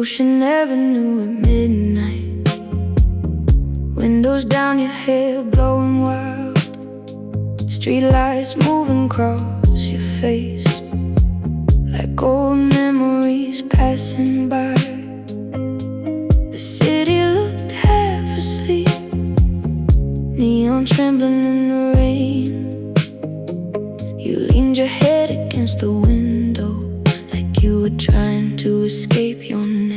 Ocean Avenue at midnight, windows down, your hair blowing wild, streetlights moving across your face like old memories passing by. The city looked half asleep, neon trembling in the rain. You leaned your head against the window like you were trying to escape your name.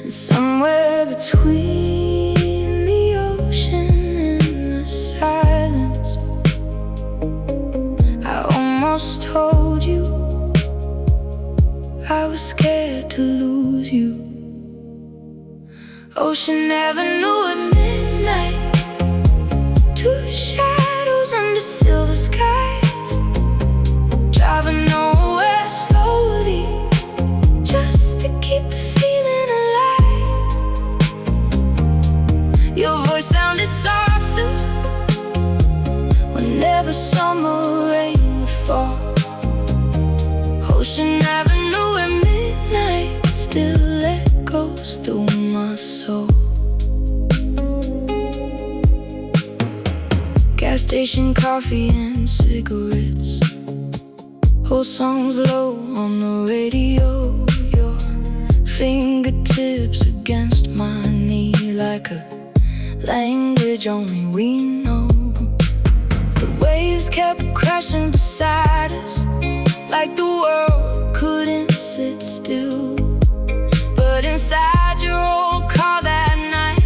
And somewhere between the ocean and the silence, I almost told you I was scared to lose you. Ocean Avenue at midnight, two shadows under silver skies, driving nowhere slowly, just to keep the feeling alive. Your voice sounded softer whenever summer rain would fall. Ocean Avenue at midnight still echoes through my soul. Gas station coffee and cigarettes, old songs low on the radio. Your fingertips against my knee like a language only we know. The waves kept crashing beside us like the world couldn't sit still. But inside your old car that night,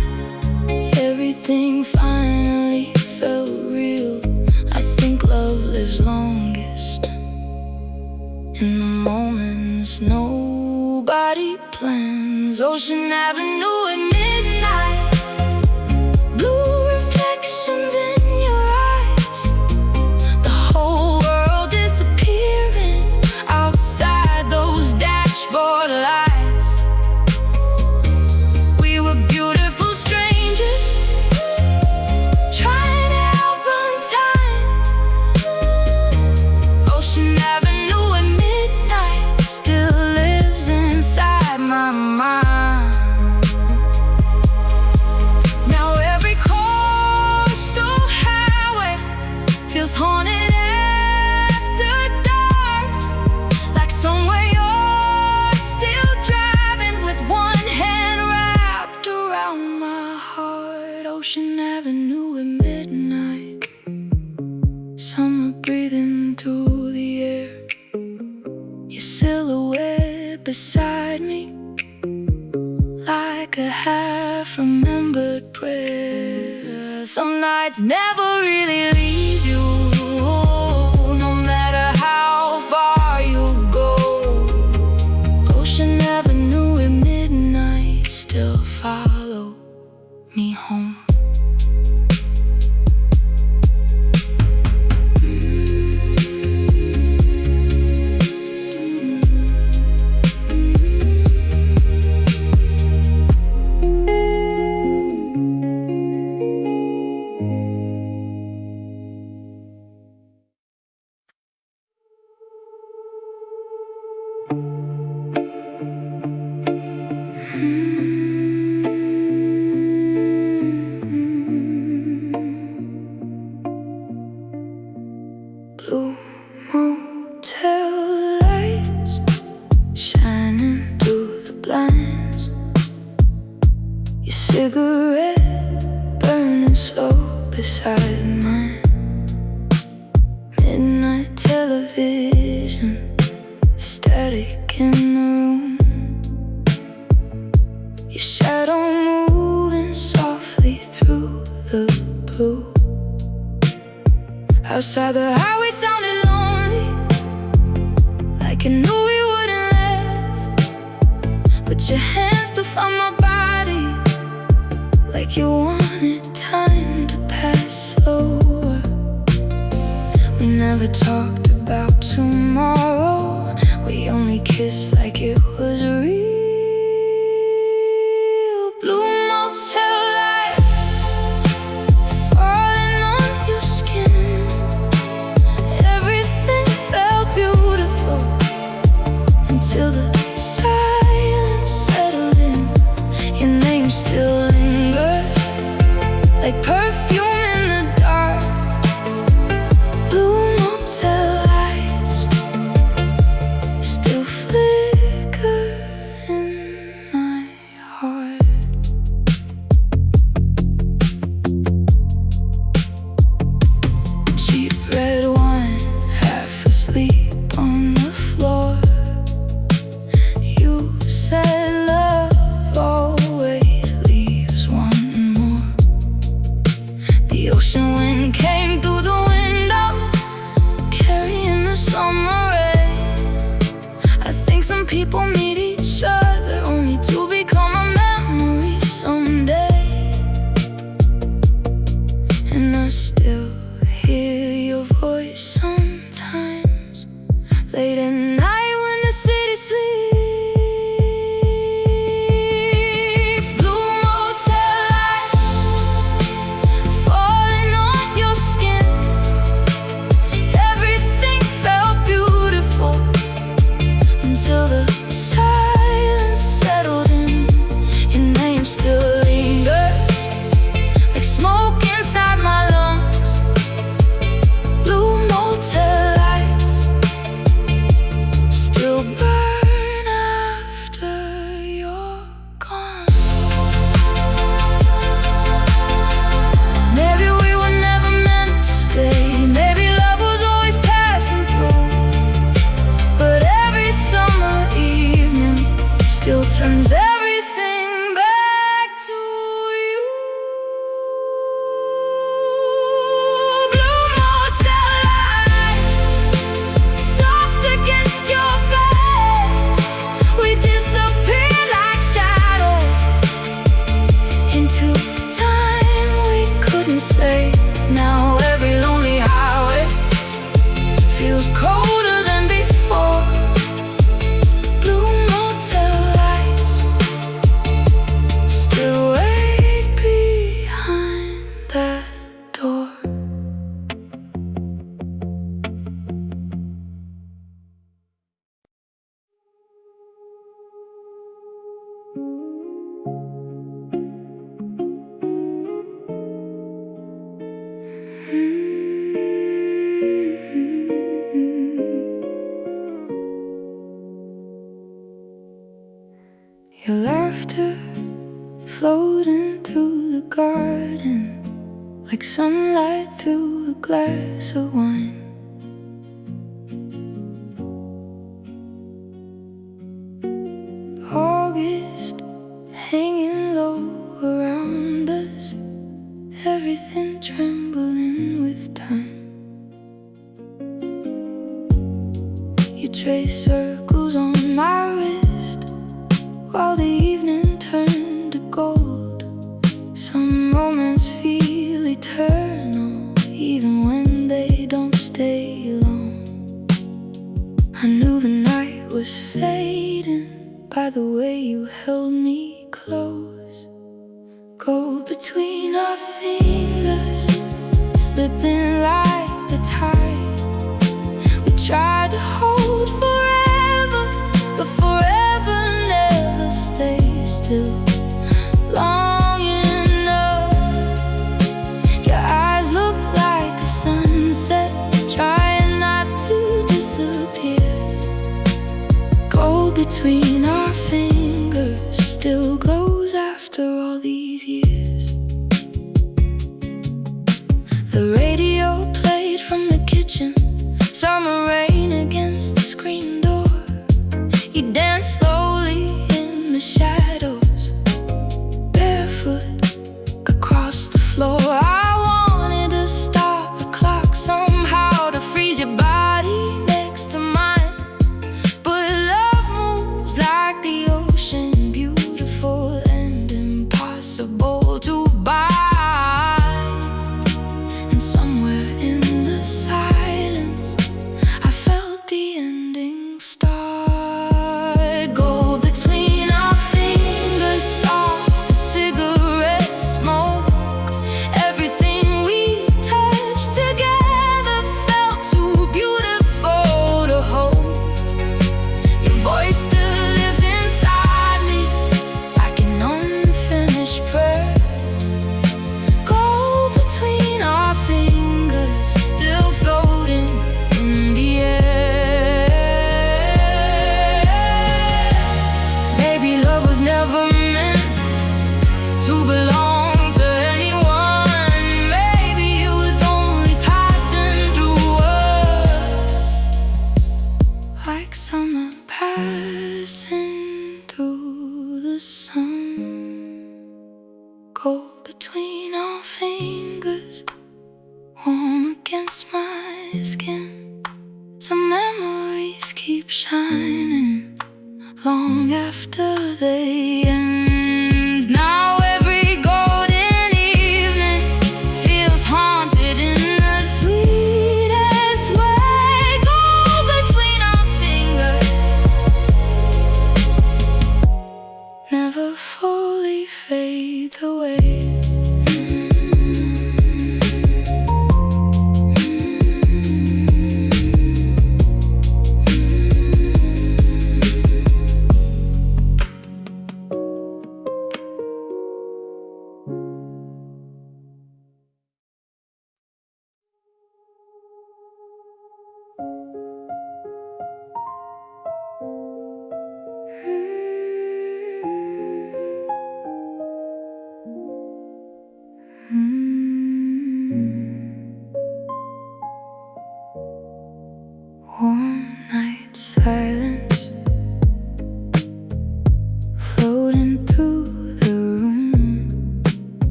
everything finally felt real. I think love lives longest in the moments nobody plans. Ocean Avenue at midnight, blue reflections in your eyes, the whole world disappearing outside those dashboard lights. We were beautiful strangers trying to outrun time. Ocean Avenue at midnight still lives inside my mind. Now every coastal highway feels haunted after dark, like somewhere you're still driving with one hand wrapped around my heart. Ocean Avenue at midnight, summer breathing through the air, your silhouette beside me like a half-remembered prayer. Some nights never really leave you, no matter how far you go. Ocean Avenue at midnight still follow me home. Blue motel lights shining through the blinds, your cigarette burning slow beside mine. Midnight television, static in the room, your shadow moving softly through the blue. Outside the highway sounded lonely, like I knew we wouldn't last. But your hands still found my body, like you wanted time to pass slower. We never talked about tomorrow, we only kissed like it was real. Blue motel lights falling on your skin, everything felt beautiful until the like perfume in the dark. Blue motel lights still flicker in my heart. Cheap red wine, half asleep on the floor. You said love always leaves wanting more. The ocean wind came through the window, carrying the summer rain. I think some people meet each other only to become a memory someday. And I still hear your voice sometimes, late at night when the city sleeps. Blue motel lights falling on your skin. Everything felt beautiful until the silence settled in. Your name still lingers like smoke inside my lungs. Blue motel lights still burn after you're gone. Maybe we were never meant to stay. Maybe love was always passing through. But every summer evening still turns everything back to you. Blue motel lights, soft against your face. We disappear like shadows into time we couldn't save. Now every lonely highway feels colder than before. Blue motel lights still wait behind that door. Your laughter floating through the garden like sunlight through a glass of wine. August hanging low around us, everything trembling with time. You trace circles on my wrist while the evening turned to gold. Some moments feel eternal, even when they don't stay long. I knew the night was fading by the way you held me close. Gold between our fingers, slipping like the tide. We tried to hold forever, but forever never stays still long enough. Your eyes look like a sunset, trying not to disappear. Gold between our fingers still glows after all these years. The radio played from the kitchen, summer rain against the screen door. You danced slowly in the shadows, barefoot across the floor. I wanted to stop the clock somehow, to freeze your body next to mine. But love moves like the ocean, beautiful and impossible to bind. And fingers warm against my skin. Some memories keep shining long after they end. Now every golden evening feels haunted in the sweetest way. Go between our fingers, never fully fades away. Warm night silence floating through the room.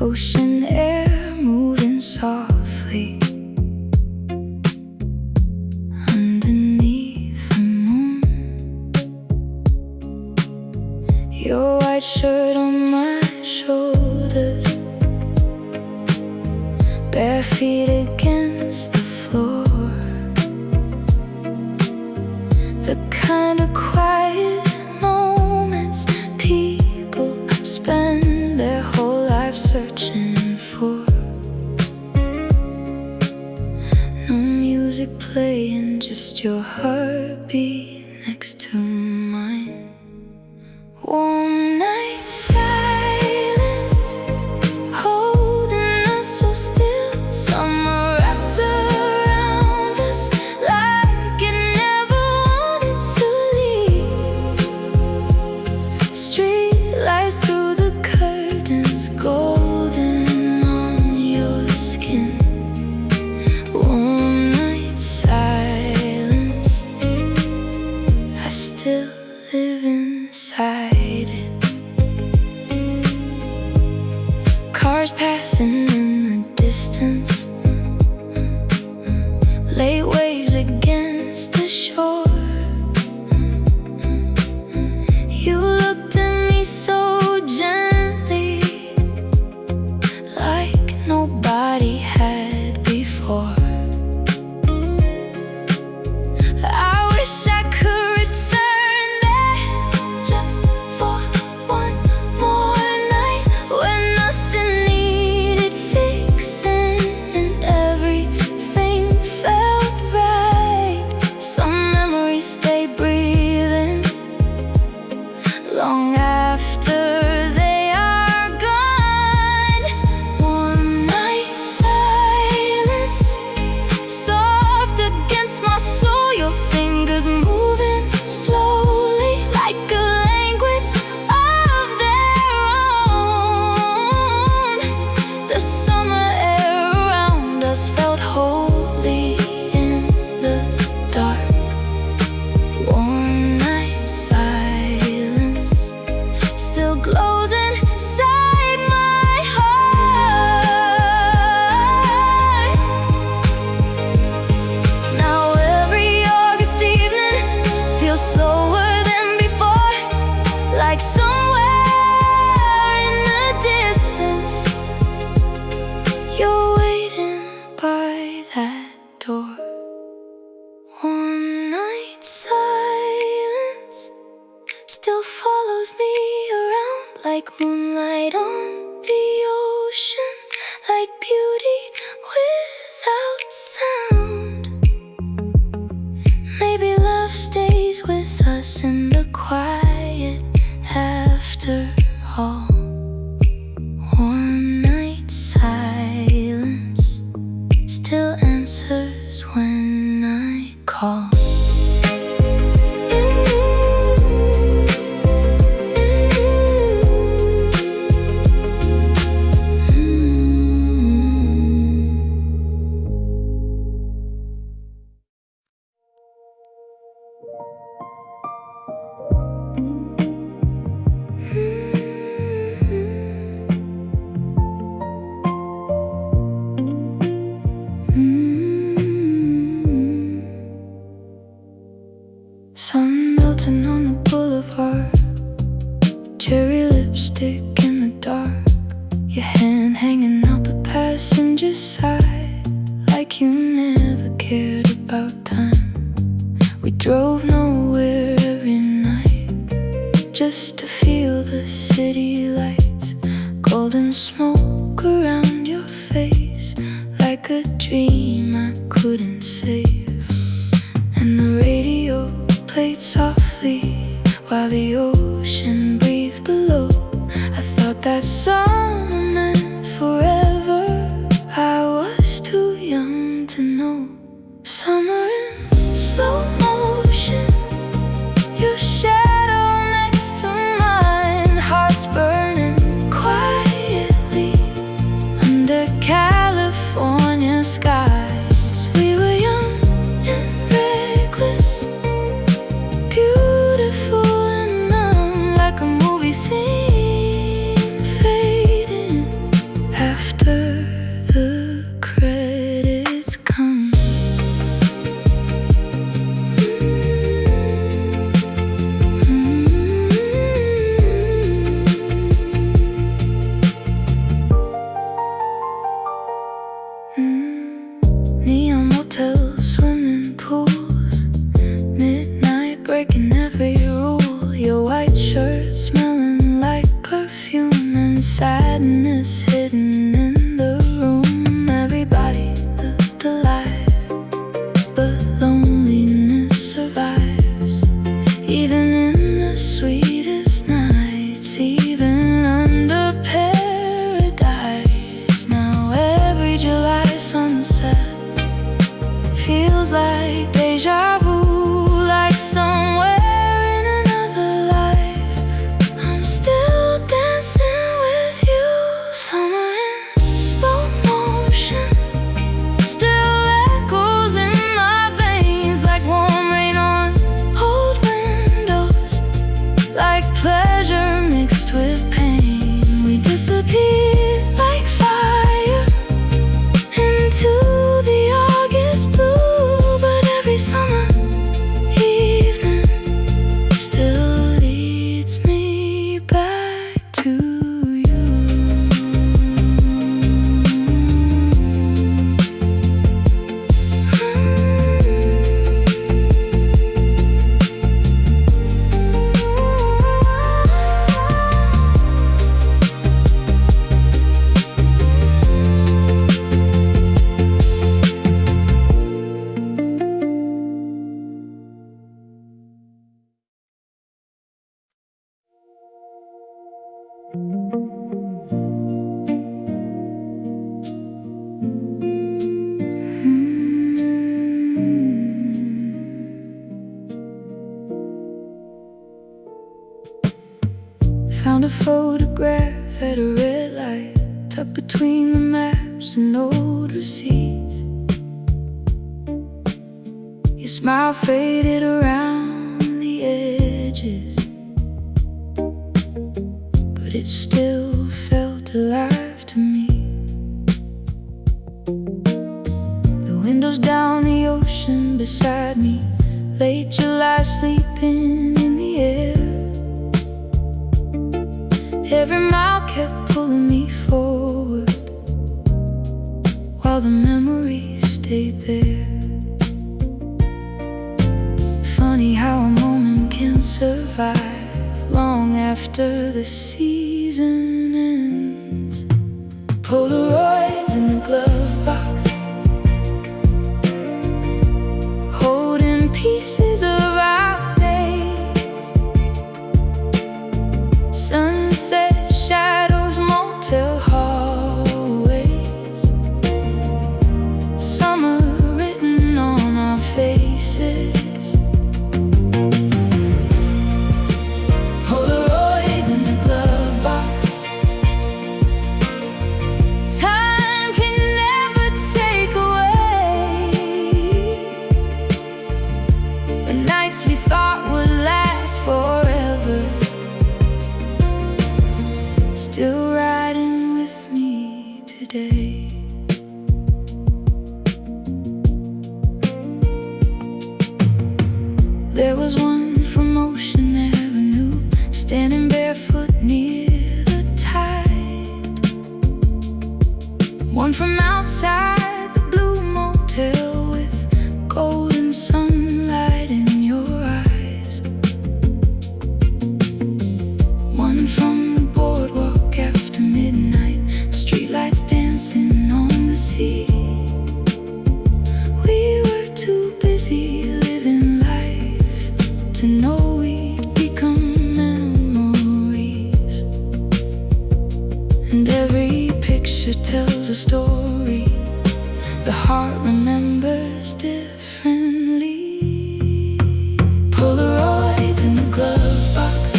Ocean air moving softly underneath the moon. Your white shirt on my shoulders, bare feet against the floor. The kind of quiet moments people spend their whole life searching for. No music playing, just your heartbeat next to mine. Warm night silence holding us so still. Summer wrapped around us like it never wanted to leave. Street lights through the curtains, golden on your skin. Warm night silence, I still live inside it. Cars passing in the distance, late waves against the shore. You looked at me so gently, like nobody had before. I wish I could return there just for one more night, when nothing needed fixing and everything felt right. Some your hand hanging out the passenger side, like you never cared about time. We drove nowhere every night, just to feel the city lights, golden smoke around your face, like a dream I couldn't save. And the radio played softly while the ocean breathed below. I thought that summer meant forever. I was too young to know. Summer in slow motion, your shadow next to mine, hearts burning quietly under California skies. We were young and reckless, beautiful and numb, like a movie scene fading after the credits come. Neon motels, swimming pools, midnight breaking every rule. Your white shirt smelling like perfume, and sadness hidden in the room. Everybody looked alive, but loneliness survives, even in the sweetest nights, even under paradise. Now every July sunset feels like deja vu, like somewhere in another life I'm still dancing with you. Summer in slow motion still echoes in my veins, like warm rain on old windows, like pleasure mixed with pain. We disappeared like fire into the August blue, but every summer evening still leads me back to you. Found a photograph at a red light, tucked between the maps and old receipts. Your smile faded around the edges, but it still felt alive to me. The windows down the ocean beside me, late July sleeping in the air. Every mile kept pulling me forward, while the memories stayed there. Funny how a moment can survive long after the season ends. Polaroids in the glove box, holding pieces of our days. Sunset shadows, motel hallways, summer written on our faces. Polaroids in the glove box, time can never take away the nights we thought would last forever, still riding with me today. There was one from Ocean Avenue, standing barefoot near the tide. One from outside the blue motel with golden sunlight in your eyes. One from the boardwalk after midnight, streetlights dancing on the sea. We were too busy living life to know we'd become memories. And every picture tells a story the heart remembers differently. Polaroids in the glove box,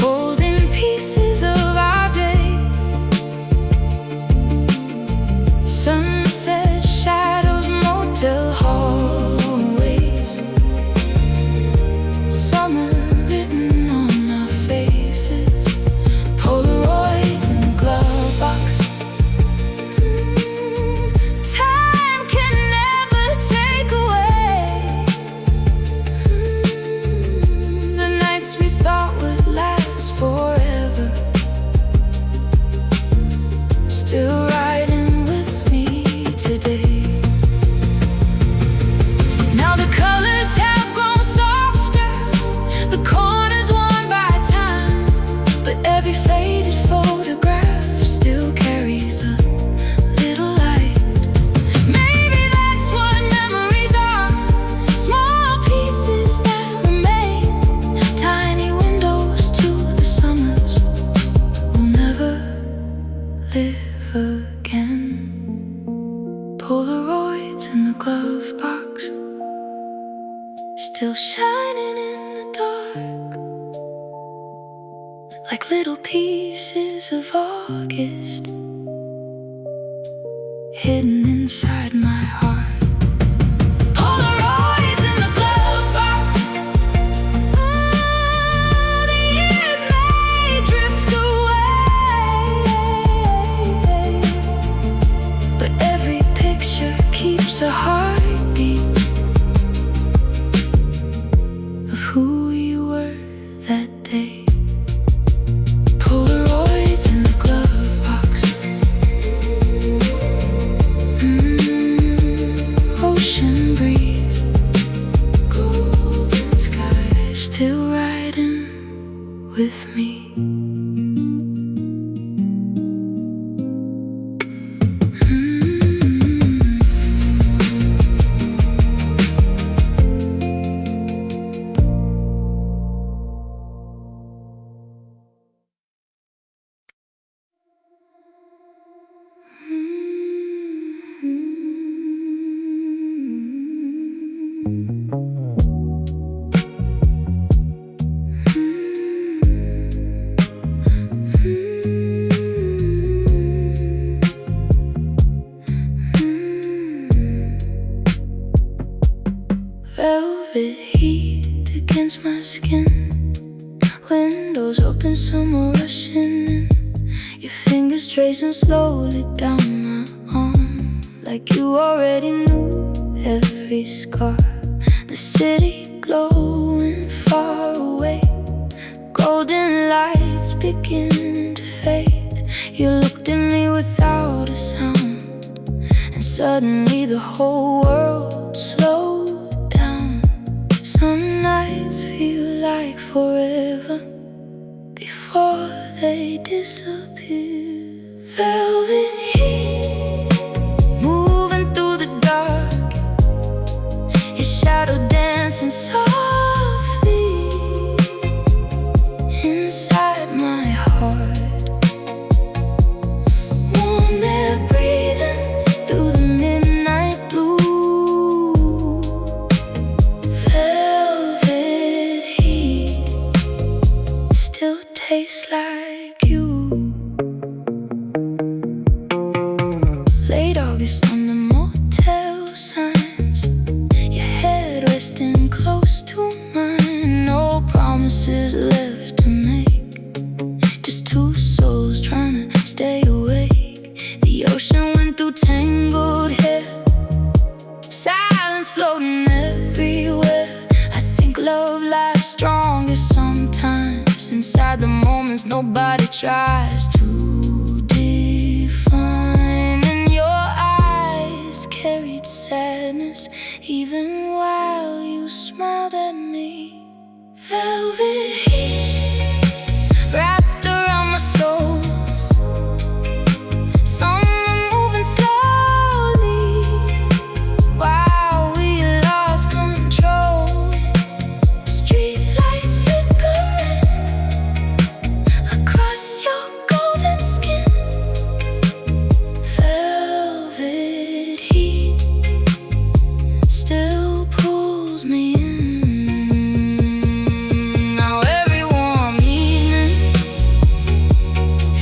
holding pieces of our days. Sunset shadows, motel hallways, summer written on our faces. Polaroids in the glove box. Time can never take away the nights we thought would last forever. Still riding with me today. Now the colors have grown softer, the corners worn by time, but every faded photograph still carries a little light. Maybe that's what memories are, small pieces that remain, tiny windows to the summers we'll never live again. Polaroids in the glove box, still shining in the dark, like little pieces of August hidden inside my heart. Polaroids in the glove box. The years may drift away, but every picture keeps a heartbeat of who we were that day. Polaroids in the glove box. Ocean breeze, golden sky, still riding with me. Velvet heat against my skin, windows open, summer rushing in. Your fingers tracing slowly down my arm, like you already knew every scar. The city glowing far away, golden lights beginning to fade. You looked at me without a sound, and suddenly the whole world slowed down. Some nights feel like forever before they disappear. Velvet heat, moving through the dark, your shadow dancing softly inside my heart. Warm air breathing through the midnight blue. Velvet heat still tastes like you. Late August on the motel signs, your head resting close to mine. No promises left to make, just two souls trying to stay awake. The ocean went through tangled hair, silence floating everywhere. I think love lies strongest sometimes inside the moments nobody tries to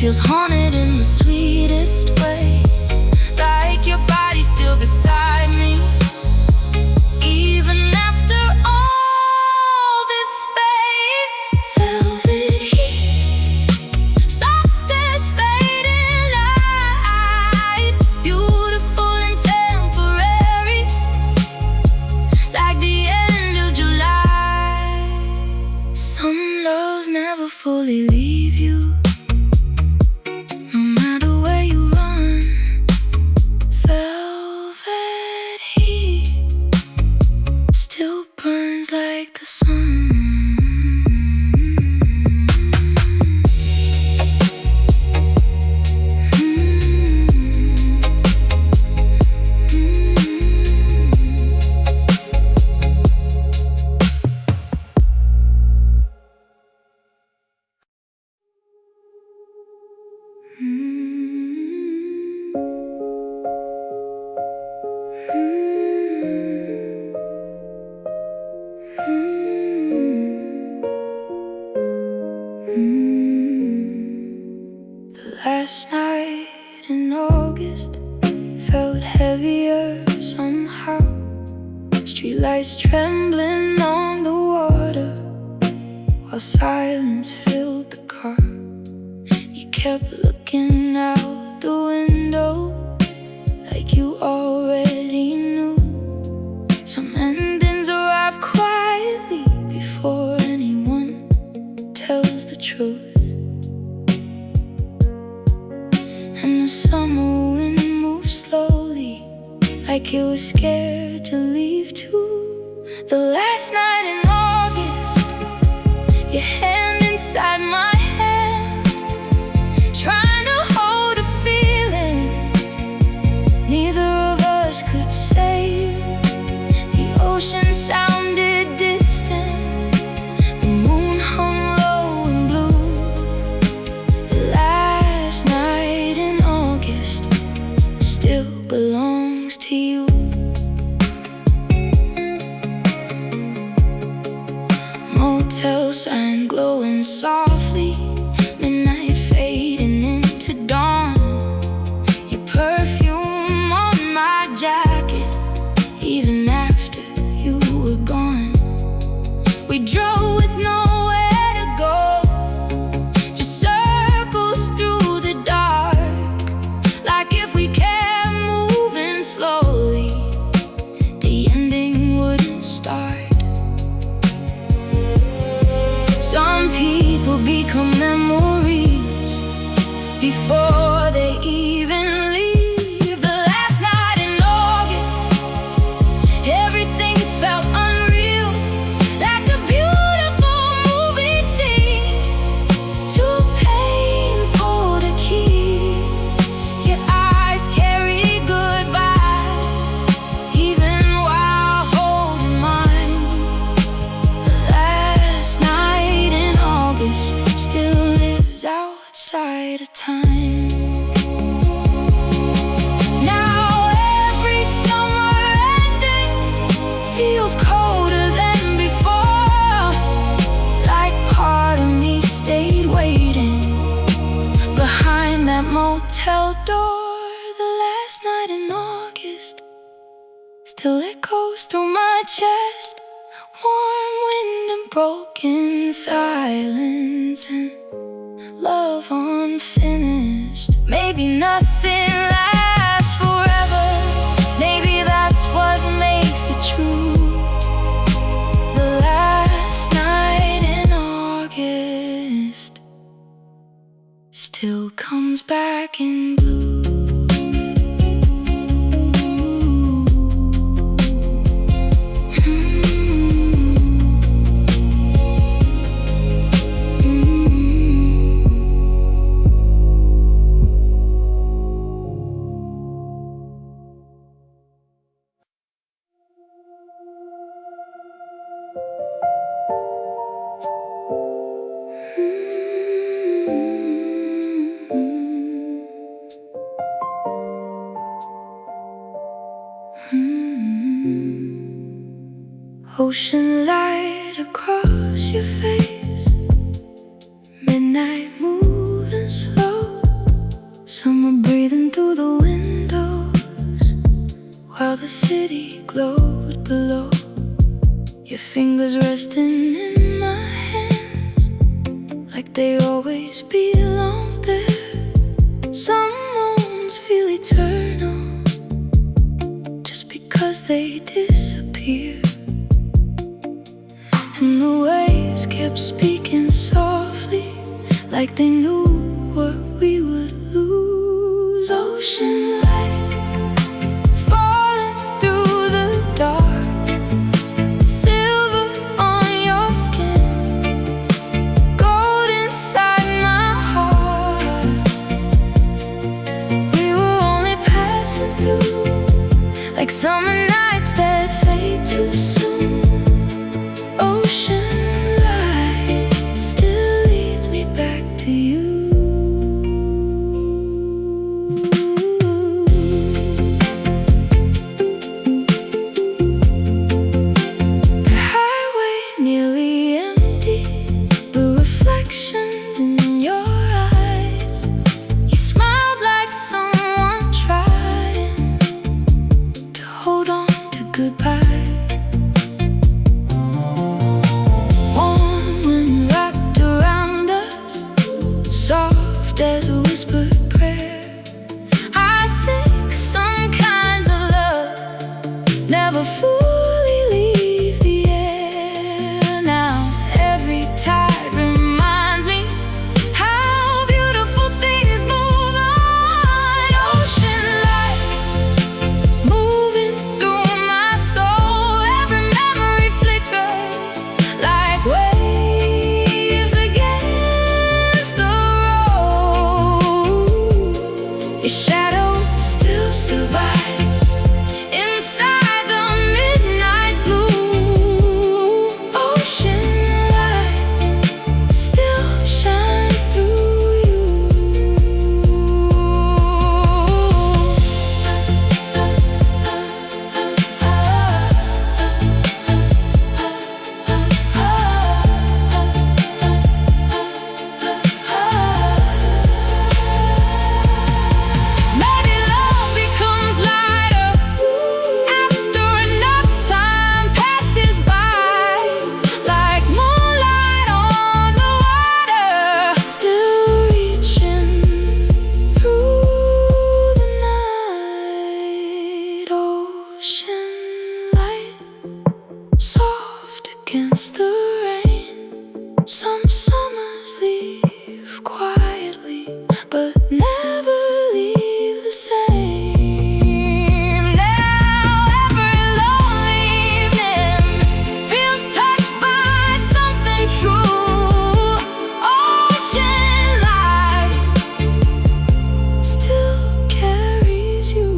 feels haunted in the sweetest way, like your body's still beside me, even after all this space. Velvet heat, soft as fading light, beautiful and temporary, like the end of July. Some loves never fully leave you, no matter where you run. Velvet heat still burns like the sun. The last night in August felt heavier somehow. Streetlights trembling on the water, while silence filled the car. You kept looking out the window like you already knew. Some endings arrive quietly before anyone tells the truth. And the summer wind moves slowly, like it was scared to leave too. The last night in August, your hand inside my hand, trying to hold a feeling neither of us could say. The ocean sounded distant, the moon hung low and blue. The last night in August still belongs to you. Motel sign glowing softly, midnight fading into dawn. Your perfume on my jacket, even after you were gone. We drove with nowhere to go, just circles through the dark, like if we kept moving slowly, the ending wouldn't start. Some people become memories before they even leave. The last night in August, everything felt unreal, like a beautiful movie scene, too painful to keep. Your eyes carry goodbye, even while holding mine. The last night in August still lives outside of time. Now every summer ending feels colder than before, like part of me stayed waiting behind that motel door. The last night in August still echoes through my chest, warm wind and broken silence, and love unfinished. Maybe nothing lasts forever, maybe that's what makes it true. The last night in August still comes back in blue. Ocean light across your face, midnight moving slow, city glowed below. Your fingers resting in my hands, like they always belong there. Some moments feel eternal, just because they disappear. And the waves kept speaking softly, like they knew what we would lose. Ocean light falling through the dark, silver on your skin, gold inside my heart. We were only passing through, like summer nights that fade too soon. Ocean light still leads me back to you. The highway nearly empty, the reflections in your eyes. You smiled like someone trying to hold on to goodbye. There's a whispered prayer. I think some kinds of love never fully leave the air. Now every tide reminds me how beautiful things move on. Ocean light moving through my soul. Every memory flickers like waves against the your shadow still survives inside the midnight blue. Ocean light still shines through you. Against the rain, some summers leave quietly, but never leave the same. Now every lonely evening feels touched by something true. Ocean light still carries you.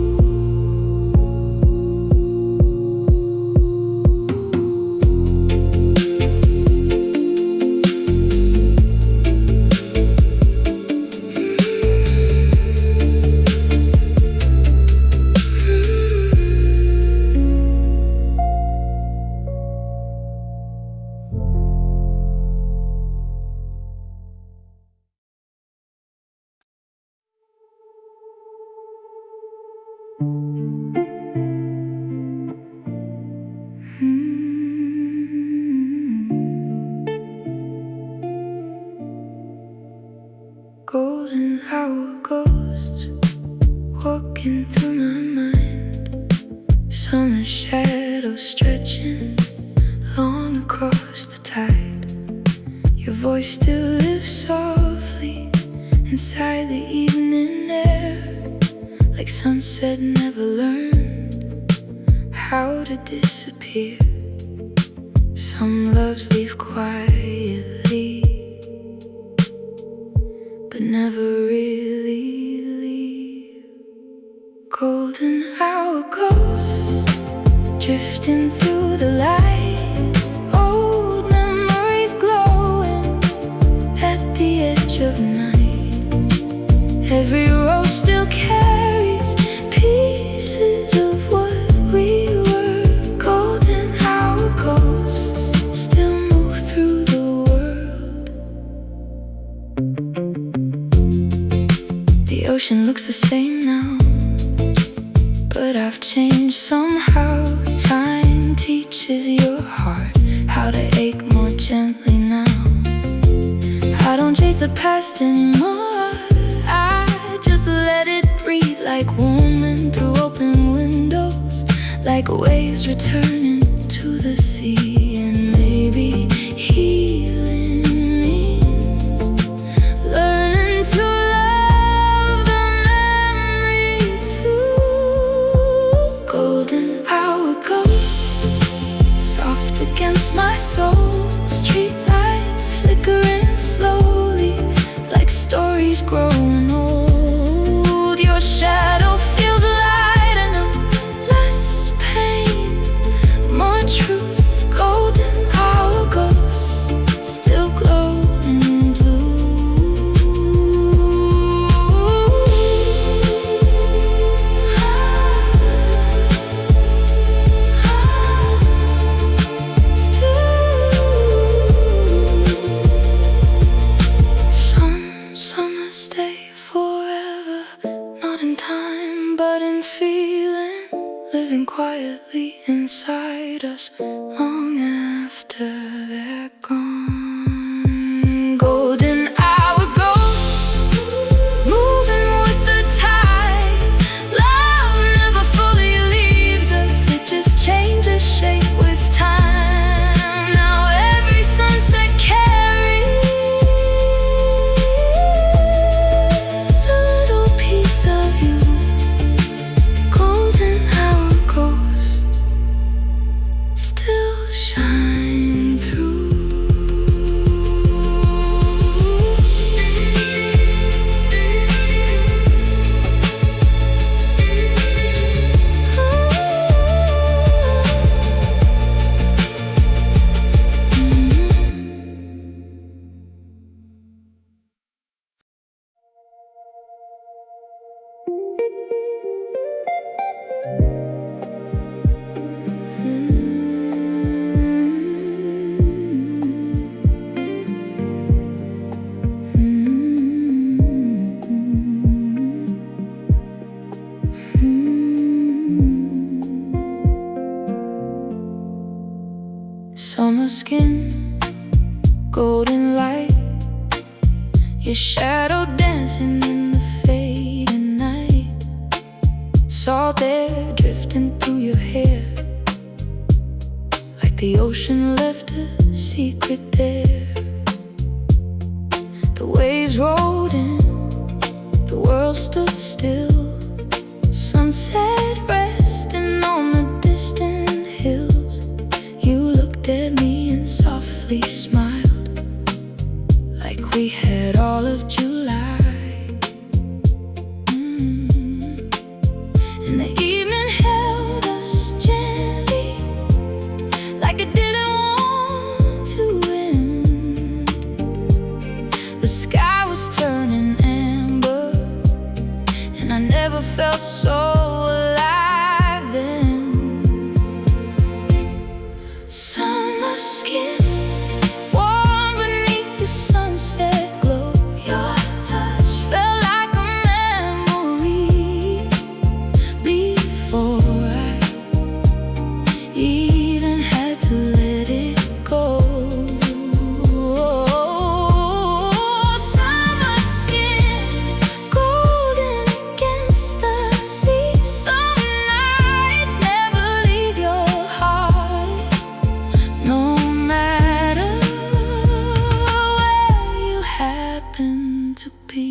Golden hour ghosts walking through my mind. Summer shadows stretching long across the tide. Your voice still lives softly inside the evening air, like sunset never learned how to disappear. Some loves leave quietly, but never really leave. Golden hour ghosts drifting through the light, old memories glowing at the edge of night. Every road still carries pieces of what we were. Golden hour ghosts still move through the world. The ocean looks the same now, but but I've changed somehow. Time teaches your heart how to ache more gently now. I don't chase the past anymore, I just let it breathe, like warm wind through open windows, like waves returning to the sea. And maybe healing means learning to love the memory too. Golden hour ghosts, soft against my soul. Street lights flickering slowly, like stories growing old. Your shadow feels lighter now, less pain, more truth. Golden hour ghosts still glow in blue. Some summers stay forever, not in time but in feeling, living quietly inside us long after they're gone. Golden hour ghosts, moving with the tide. Love never fully leaves us, it just changes shape with time. Now every sunset carries a little piece of you. Golden hour ghosts still shine through. Summer skin, golden light, your shadow dancing in the fading night. Salt air drifting through your hair, like the ocean left a secret there. The waves rolled in, the world stood still. Sunset resting on the distant hills. You looked at me and softly smiled, like we had all of July. And the evening held us gently, like it didn't want to end. The sky was turning amber, and I never felt so alive then. Summer skin, warm beneath the sunset glow. Your touch felt like a memory before I even had to let it go. Summer skin, golden against the sea. Some nights never leave your heart, no matter where you happen to be.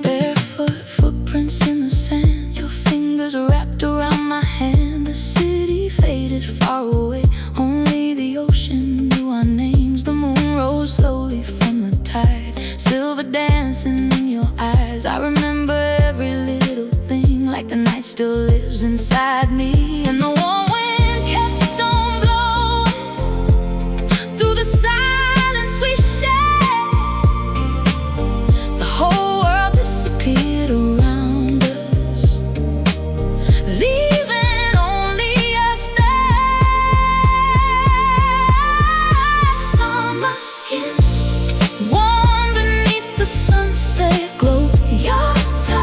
Barefoot footprints in the sand, your fingers wrapped around my hand. The city faded far away, only the ocean knew our names. The moon rose slowly from the tide, silver dancing in your eyes. I remember every little thing, like the night still lives inside me. And the warm wind kept on blowing through the silence we shared. The whole world disappeared around us, leaving only us there. Summer skin, warm beneath the sunset glow. Your touch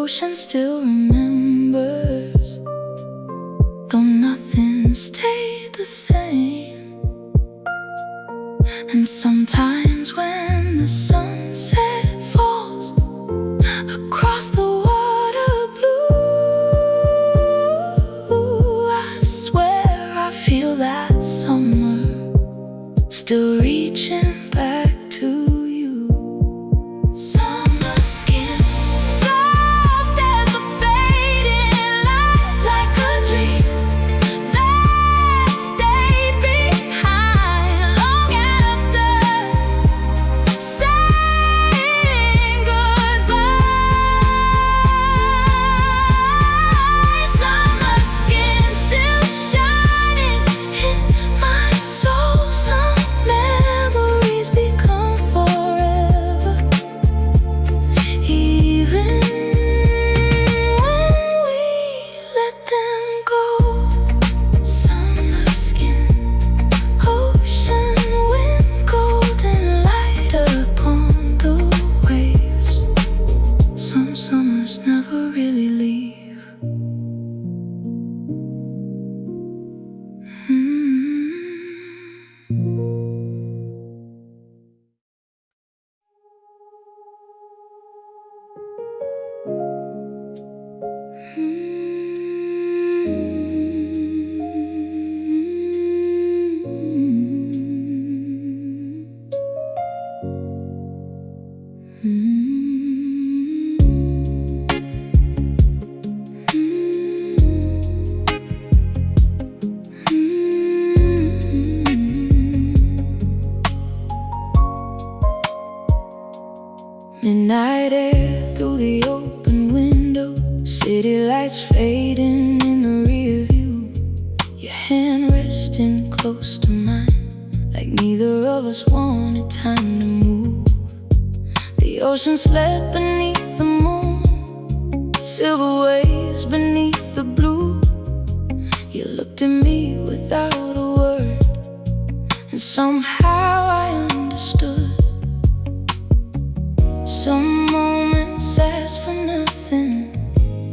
ocean still remembers, though nothing stayed the same. And sometimes when the sunset falls across the water blue, I swear I feel that summer still reaching back to you. Summer skin, soft as a fading light, like a dream that stayed behind long after saying goodbye. Summer skin still shining in my soul. Some memories become forever, even when we let them go. Summer skin, ocean wind, golden light upon the waves. Some summers never really leave. Midnight air through the open window, city lights fading in the rear view. Your hand resting close to mine, like neither of us wanted time to move. The ocean slept beneath the moon, silver waves beneath the blue. You looked at me without a word, and somehow I understood. Some moments ask for nothing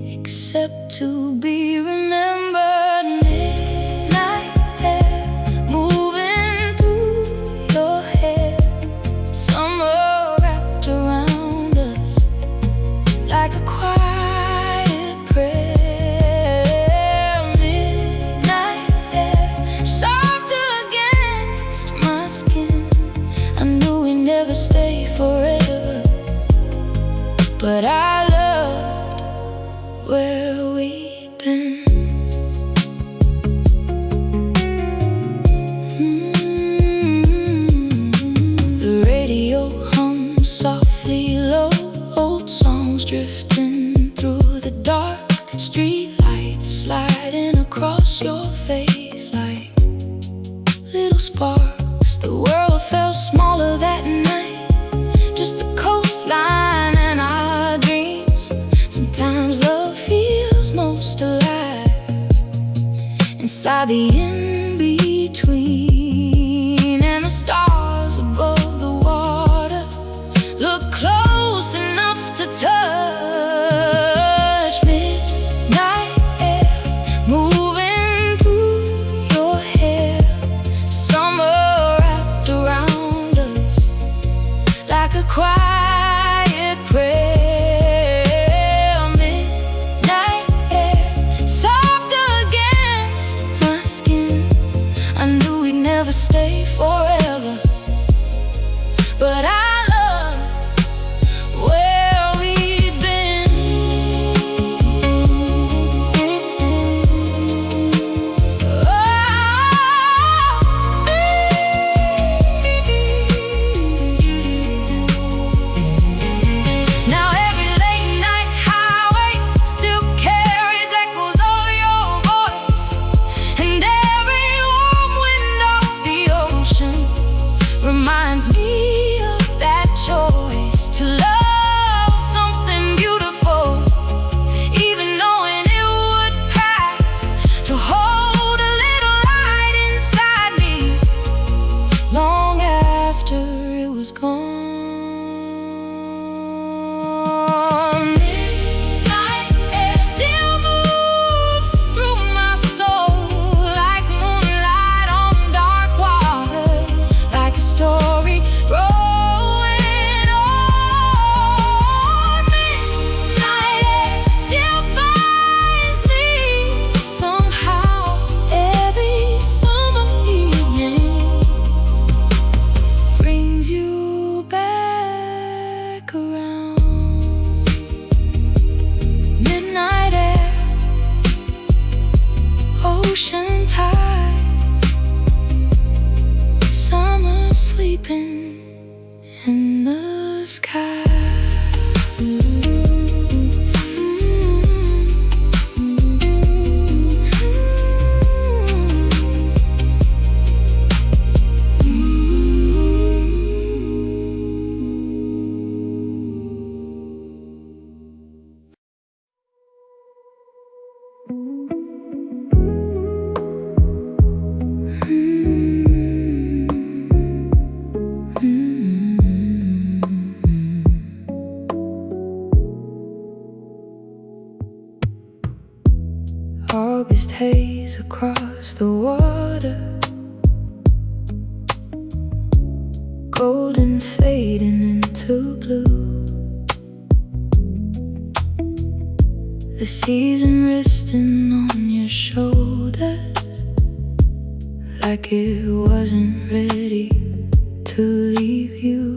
except to be remembered. Midnight air moving through your hair, summer wrapped around us like a quiet prayer. Midnight air soft against my skin. I knew we'd never stay forever, but I loved where we'd been. The radio hums softly low, old songs drifting through the dark. Street lights sliding across your face like little sparks. The world felt smaller that night, just the coastline and our dreams. Sometimes love feels most alive inside the in-between, and the stars above the water look close enough to touch. Midnight air moving through your hair, summer wrapped around us like a quiet prayer. Midnight air soft against my skin. I knew we'd never stay forever, but I love where we'd been. August haze across the water, golden fading into blue. The season resting on your shoulders, like it wasn't ready to leave you.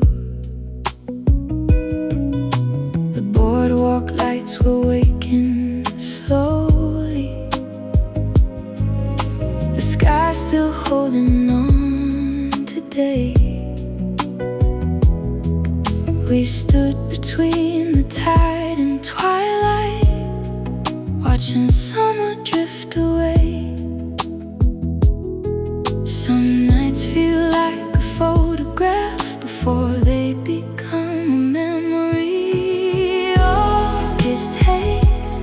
The boardwalk lights were waking slowly, the sky still holding on today. We stood between the tide and twilight, watching summer drift away. Some nights feel like a photograph before they become a memory. August haze,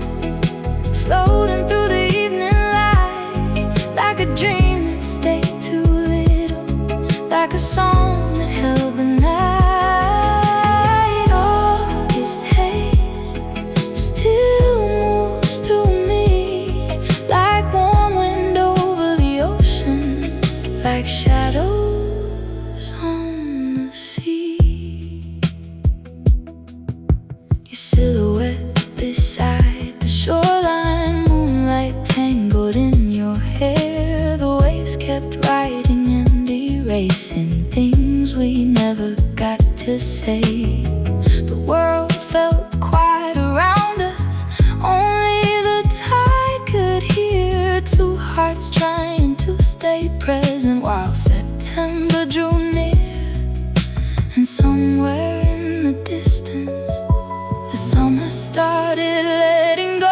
floating through the evening light, like a dream that stayed too little, like a song that held the night. August haze still moves through me, like warm wind over the ocean, like shadows on the sea. Your silhouette beside the shoreline, moonlight tangled in your hair. The waves kept riding and erasing things we never got to say. The world felt quiet around us, only the tide could hear. Two hearts trying to stay present while September drew near. And somewhere in the distance, the summer started letting go.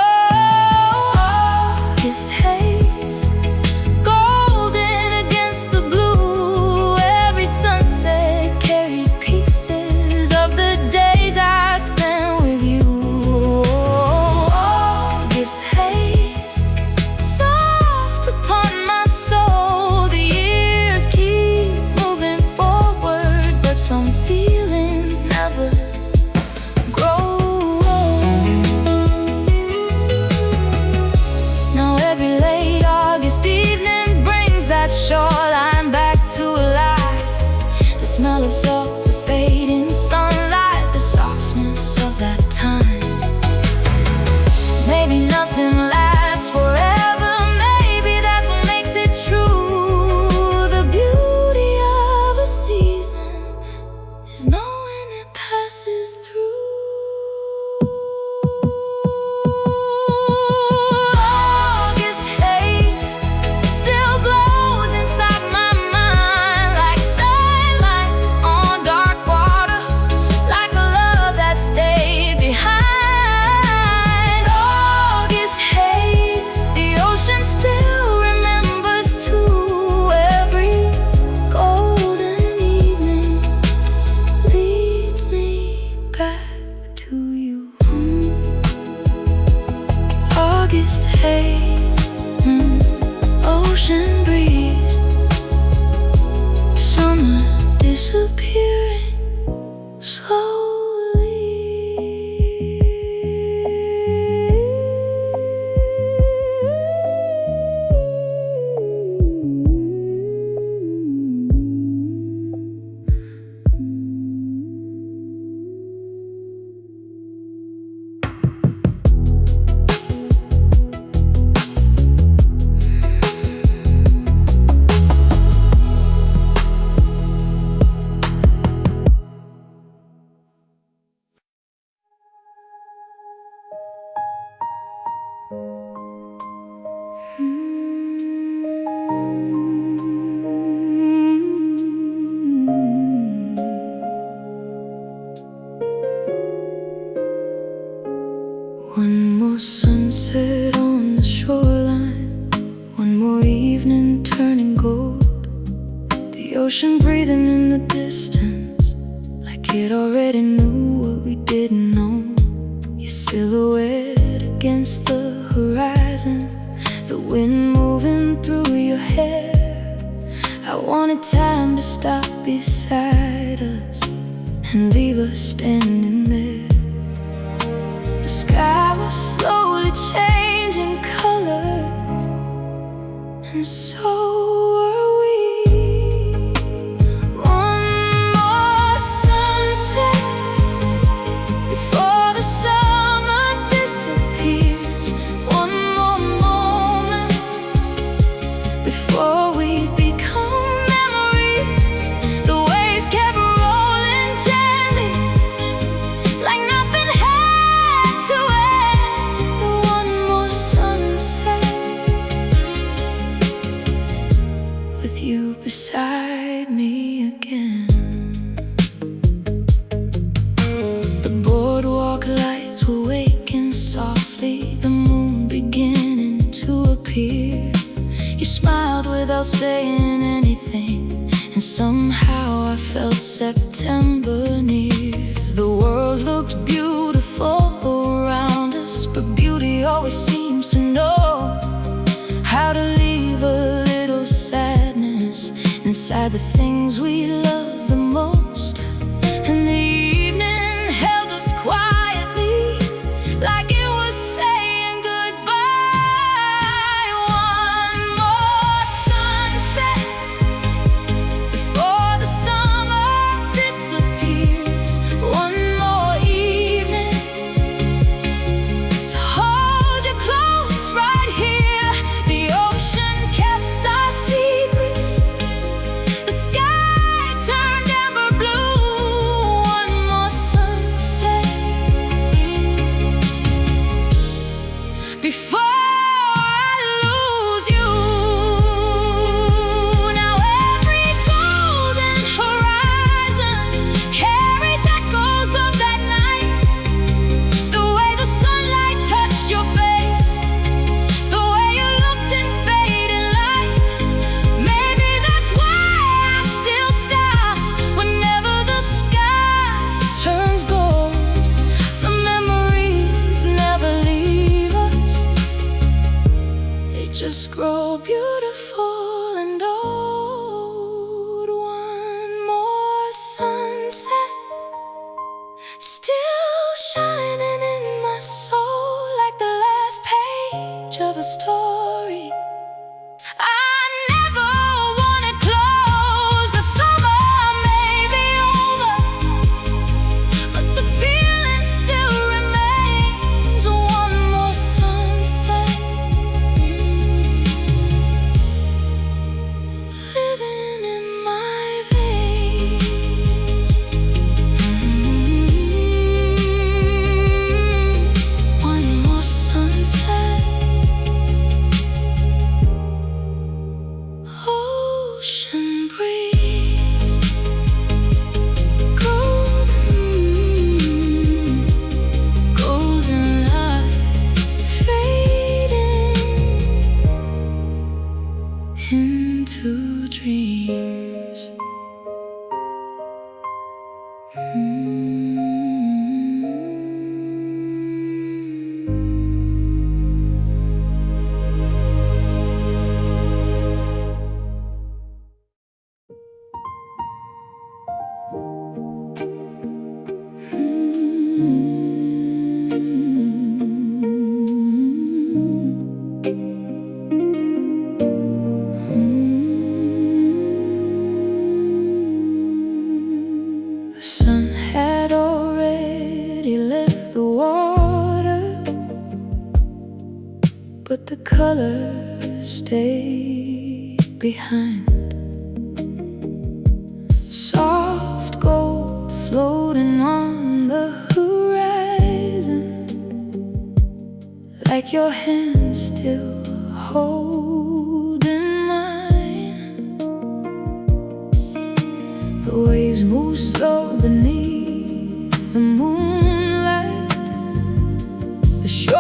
August haze, golden against the blue. Every sunset carried pieces of the days I spent with you. August haze, soft upon my soul. The years keep moving forward, but some feelings never grow. Now every late August evening brings that shoreline back to life. The smell of salt, the fading sunlight, the softness of that time. Maybe nothing lasts forever, maybe that's what makes it true. The beauty of a season is knowing it passes through. August haze still glows inside my mind, like sunlight on dark water, like a love that stayed behind. August haze, the ocean still remembers too. Every golden evening leads me back to you. August haze, ocean breeze, summer disappearing slowly. One more sunset on the shoreline, one more evening turning gold. The ocean breathing in the distance, like it already knew what we didn't know. Your silhouette against the horizon, the wind moving through your hair. I wanted time to stop beside us and leave us standing there. The sky was slowly changing colors, and so were we. One more sunset before the summer disappears. One more moment before we become memories. The waves kept rolling gently, like nothing had to end. One more sunset with you beside me again. The boardwalk lights were waking softly, the moon beginning to appear. You smiled without saying anything, and somehow I felt September near. The world looked beautiful around us, but beauty always seems to know how to leave a little sadness inside the things we love the most. And the evening held us quietly, like it was saying goodbye. One more sunset before the summer disappears. One more evening to hold you close right here. The ocean kept our secrets, the sky turned amber blue. One more sunset before I lose you. Now every golden horizon carries echoes of that night. The way the sunlight touched your face, the way you looked in fading light. Maybe that's why I still stop whenever the sky turns gold. Some memories never leave us, they just grow beautiful and old. One more sunset, still shining in my soul, like the last page of a story. I never wanna close. The summer may be over, but the feeling still remains. One more sunset living in my veins. One more sunset. Ocean breeze, golden light fading into dreams. The sun had already left the water, but the color stayed behind. Soft gold floating on the horizon, like your hand still holding mine. The waves move slow beneath the moonlight. The shore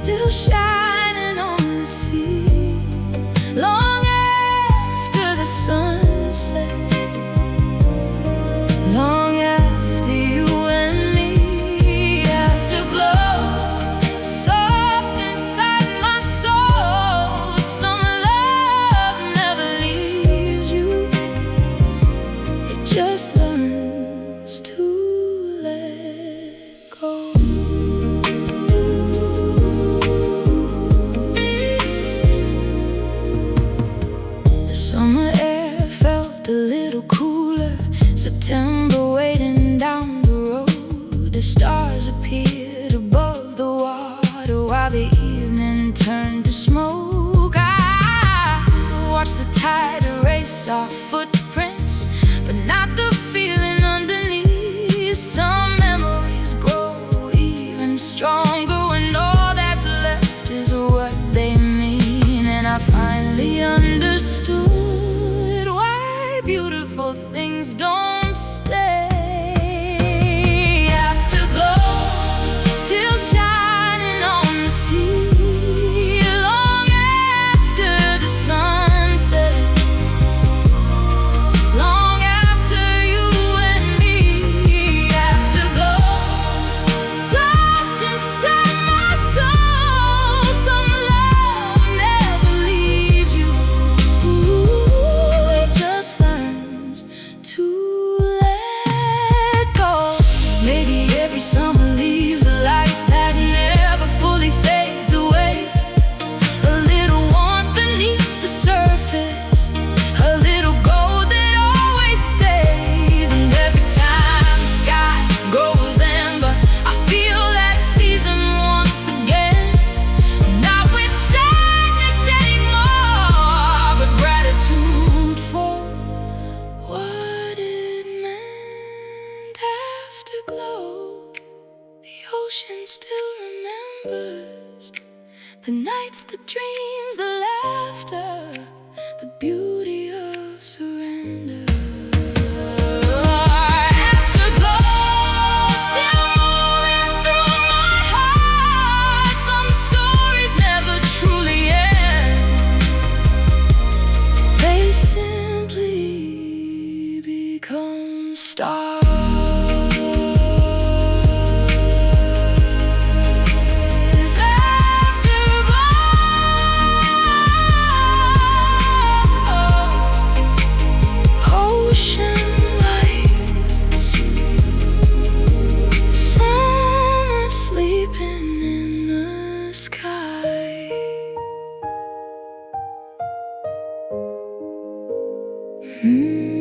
still shining on the sea, long after the sun sets, long after you and me. Afterglow, soft inside my soul. Some love never leaves you, it just learns to let go. The summer air felt a little cooler, September waiting down the road. The stars appeared above the water while the evening turned to smoke. I watched the tide erase our footprints, but not the feeling underneath. Some memories grow even stronger when all that's left is what they mean. And I finally understood why beautiful things don't stay. Afterglow, still shining on the sea, long after the sunset, long after you and me. Afterglow, soft inside my soul. Some love never leaves you, it just learns to let go. Maybe every summer leaves a light that never fully fades away. A little warmth beneath the surface, a little gold that always stays. And every time the sky grows amber, I feel that season once again. Not with sadness anymore, but gratitude for what it meant. Afterglow, the ocean still remembers the nights, the dreams, the laughter, the beauty of surrender. Afterglow, still moving through my heart. Some stories never truly end, they simply become stars. Ocean lights, summer sleeping in the sky. Mm.